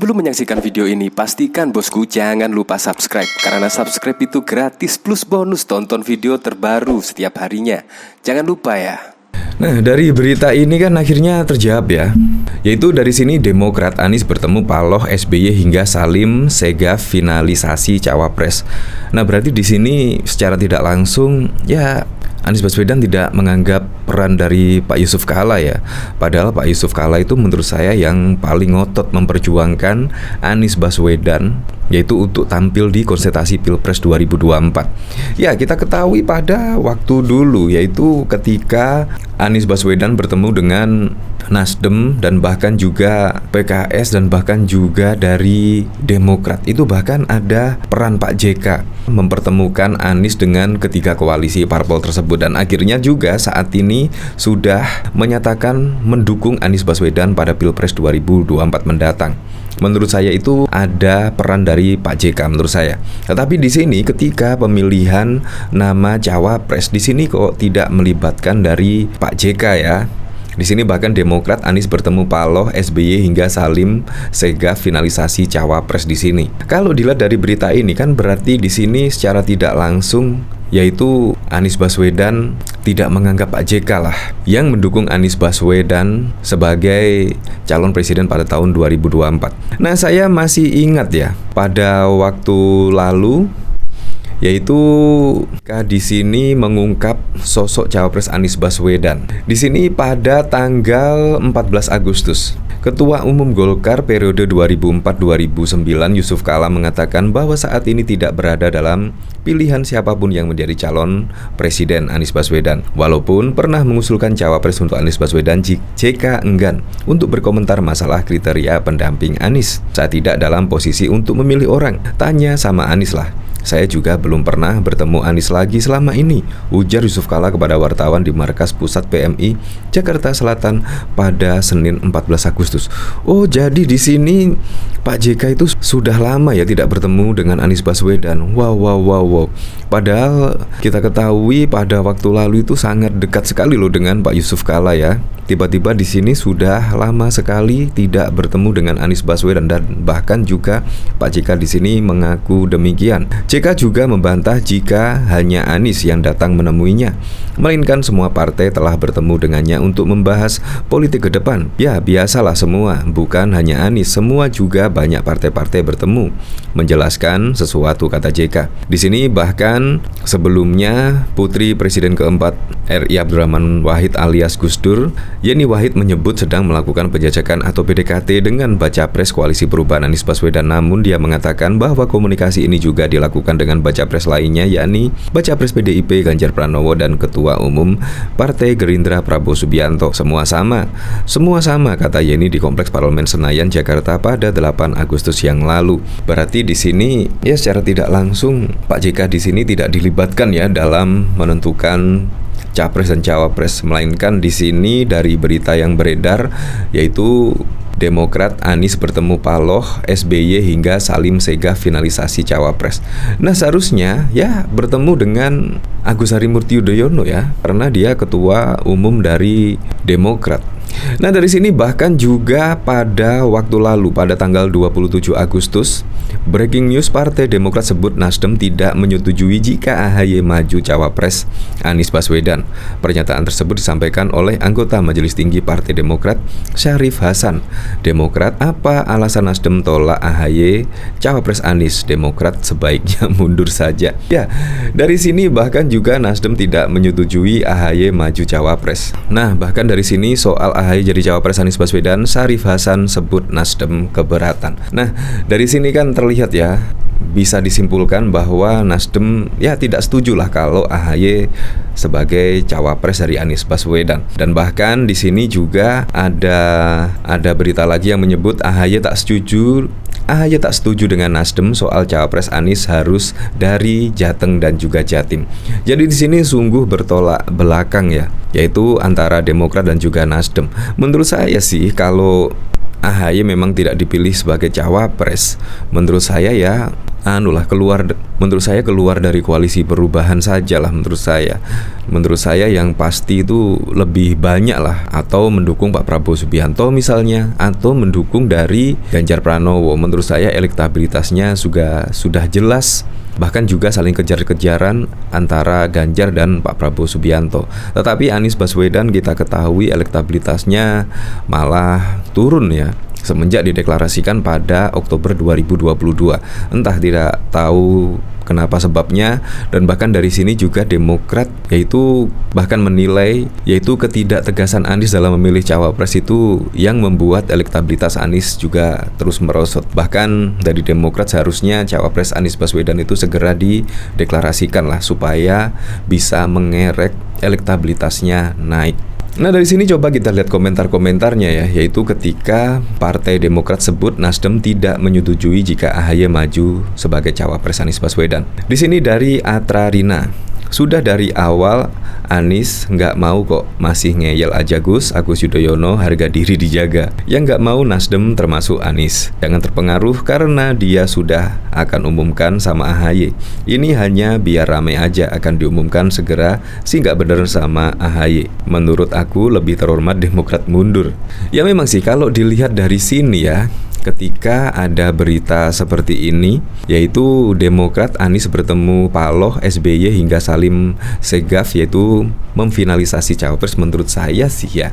Sebelum menyaksikan video ini, pastikan bosku jangan lupa subscribe. Karena subscribe itu gratis plus bonus tonton video terbaru setiap harinya. Jangan lupa ya. Nah, dari berita ini kan akhirnya terjawab ya. Yaitu dari sini Demokrat Anies bertemu Paloh SBY hingga Salim Segaf finalisasi Cawapres. Nah, berarti di sini secara tidak langsung ya Anies Baswedan tidak menganggap peran dari Pak Yusuf Kalla ya. Padahal Pak Yusuf Kalla itu menurut saya yang paling ngotot memperjuangkan Anies Baswedan, yaitu untuk tampil di kontestasi Pilpres 2024. Ya, kita ketahui pada waktu dulu, yaitu ketika Anies Baswedan bertemu dengan Nasdem dan bahkan juga PKS dan bahkan juga dari Demokrat. Itu bahkan ada peran Pak JK mempertemukan Anies dengan ketiga koalisi parpol tersebut. Dan akhirnya juga saat ini sudah menyatakan mendukung Anies Baswedan pada Pilpres 2024 mendatang. Menurut saya itu ada peran dari Pak JK menurut saya. Tetapi di sini ketika pemilihan nama cawapres di sini kok tidak melibatkan dari Pak JK ya. Di sini bahkan Demokrat Anies bertemu Paloh SBY hingga Salim Segaf finalisasi cawapres di sini. Kalau dilihat dari berita ini kan berarti di sini secara tidak langsung yaitu Anies Baswedan tidak menganggap Pak JK lah yang mendukung Anies Baswedan sebagai calon presiden pada tahun 2024. Nah, saya masih ingat ya pada waktu lalu yaitu di sini mengungkap sosok cawapres Anies Baswedan. Di sini pada tanggal 14 Agustus, Ketua Umum Golkar periode 2004-2009 Yusuf Kalla mengatakan bahwa saat ini tidak berada dalam pilihan siapapun yang menjadi calon presiden Anies Baswedan. Walaupun pernah mengusulkan cawapres untuk Anies Baswedan, JK enggan untuk berkomentar masalah kriteria pendamping Anies. Saya tidak dalam posisi untuk memilih orang. Tanya sama Anies lah. Saya juga belum pernah bertemu Anies lagi selama ini, ujar Yusuf Kalla kepada wartawan di Markas Pusat PMI Jakarta Selatan pada Senin 14 Agustus. Oh, jadi di sini Pak JK itu sudah lama ya tidak bertemu dengan Anies Baswedan. Wow. Padahal kita ketahui pada waktu lalu itu sangat dekat sekali loh dengan Pak Yusuf Kalla ya. Tiba-tiba di sini sudah lama sekali tidak bertemu dengan Anies Baswedan dan bahkan juga Pak JK di sini mengaku demikian. JK juga membantah jika hanya Anies yang datang menemuinya, melainkan semua partai telah bertemu dengannya untuk membahas politik ke depan. Ya, biasalah semua, bukan hanya Anies, semua juga banyak partai-partai bertemu. Menjelaskan sesuatu, kata JK. Di sini bahkan sebelumnya Putri Presiden keempat RI Abdurrahman Wahid alias Gus Dur, Yeni Wahid menyebut sedang melakukan penjajakan atau PDKT dengan baca pres Koalisi Perubahan Anies Baswedan. Namun dia mengatakan bahwa komunikasi ini juga dilakukan dengan baca pres lainnya, yakni baca pres PDIP Ganjar Pranowo dan Ketua Umum Partai Gerindra Prabowo Subianto. Semua sama, kata Yeni di Kompleks Parlemen Senayan, Jakarta pada 8 Agustus yang lalu. Berarti di sini ya secara tidak langsung Pak JK di sini tidak dilibatkan ya dalam menentukan capres dan cawapres, melainkan di sini dari berita yang beredar yaitu Demokrat Anies bertemu Paloh SBY hingga Salim Segaf finalisasi cawapres. Nah, seharusnya ya bertemu dengan Agus Harimurti Yudhoyono ya, karena dia ketua umum dari Demokrat. Nah, dari sini bahkan juga pada waktu lalu pada tanggal 27 Agustus, breaking news Partai Demokrat sebut Nasdem tidak menyetujui jika AHY maju cawapres Anies Baswedan. Pernyataan tersebut disampaikan oleh anggota Majelis Tinggi Partai Demokrat Syarif Hasan. Demokrat, apa alasan Nasdem tolak AHY cawapres Anies? Demokrat sebaiknya mundur saja. Ya, dari sini bahkan juga Nasdem tidak menyetujui AHY maju cawapres. Nah, bahkan dari sini soal AHY jadi cawapres Anies Baswedan, Syarif Hasan sebut Nasdem keberatan. Nah, dari sini kan terlihat ya, bisa disimpulkan bahwa Nasdem ya tidak setuju lah kalau AHY sebagai cawapres dari Anies Baswedan. Dan bahkan di sini juga ada berita lagi yang menyebut AHY tak setuju dengan Nasdem soal cawapres Anies harus dari Jateng dan juga Jatim. Jadi di sini sungguh bertolak belakang ya, yaitu antara Demokrat dan juga Nasdem. Menurut saya sih kalau AHY memang tidak dipilih sebagai cawapres, menurut saya ya menurut saya keluar dari koalisi perubahan saja lah. Menurut saya yang pasti itu lebih banyak lah, atau mendukung Pak Prabowo Subianto misalnya, atau mendukung dari Ganjar Pranowo. Menurut saya elektabilitasnya sudah jelas, bahkan juga saling kejar-kejaran antara Ganjar dan Pak Prabowo Subianto. Tetapi Anies Baswedan kita ketahui elektabilitasnya malah turun ya, semenjak dideklarasikan pada Oktober 2022. Entah tidak tahu kenapa sebabnya, dan bahkan dari sini juga Demokrat bahkan menilai ketidaktegasan Anies dalam memilih cawapres itu yang membuat elektabilitas Anies juga terus merosot. Bahkan dari Demokrat seharusnya cawapres Anies Baswedan itu segera dideklarasikan lah, supaya bisa mengerek elektabilitasnya naik. Nah, dari sini coba kita lihat komentar-komentarnya ya, yaitu ketika Partai Demokrat sebut Nasdem tidak menyetujui jika AHY maju sebagai cawapres Anies Baswedan. Di sini dari Atra Rina, sudah dari awal Anies nggak mau kok, masih ngeyel aja Agus Yudhoyono, harga diri dijaga. Yang nggak mau Nasdem termasuk Anies. Jangan terpengaruh karena dia sudah akan umumkan sama AHY. Ini hanya biar rame aja, akan diumumkan segera sih, nggak bener sama AHY. Menurut aku lebih terhormat Demokrat mundur. Ya memang sih kalau dilihat dari sini ya, ketika ada berita seperti ini, yaitu Demokrat Anies bertemu Paloh, SBY hingga Salim Segaf, yaitu memfinalisasi cawapres, menurut saya sih ya,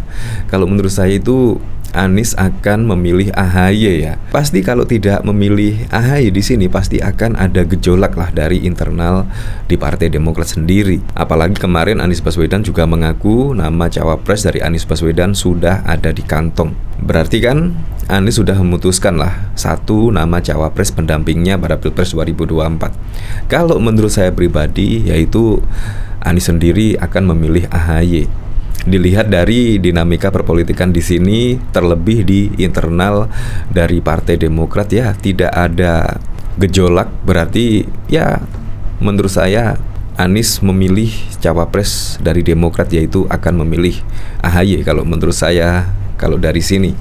kalau menurut saya itu Anies akan memilih AHY ya. Pasti kalau tidak memilih AHY di sini pasti akan ada gejolak lah dari internal di Partai Demokrat sendiri. Apalagi kemarin Anies Baswedan juga mengaku nama cawapres dari Anies Baswedan sudah ada di kantong. Berarti kan Anies sudah memutuskan lah satu nama cawapres pendampingnya pada Pilpres 2024. Kalau menurut saya pribadi, yaitu Anies sendiri akan memilih AHY. Dilihat dari dinamika perpolitikan di sini, terlebih di internal dari Partai Demokrat ya, tidak ada gejolak, berarti ya menurut saya Anies memilih cawapres dari Demokrat, yaitu akan memilih AHY kalau menurut saya, kalau dari sini.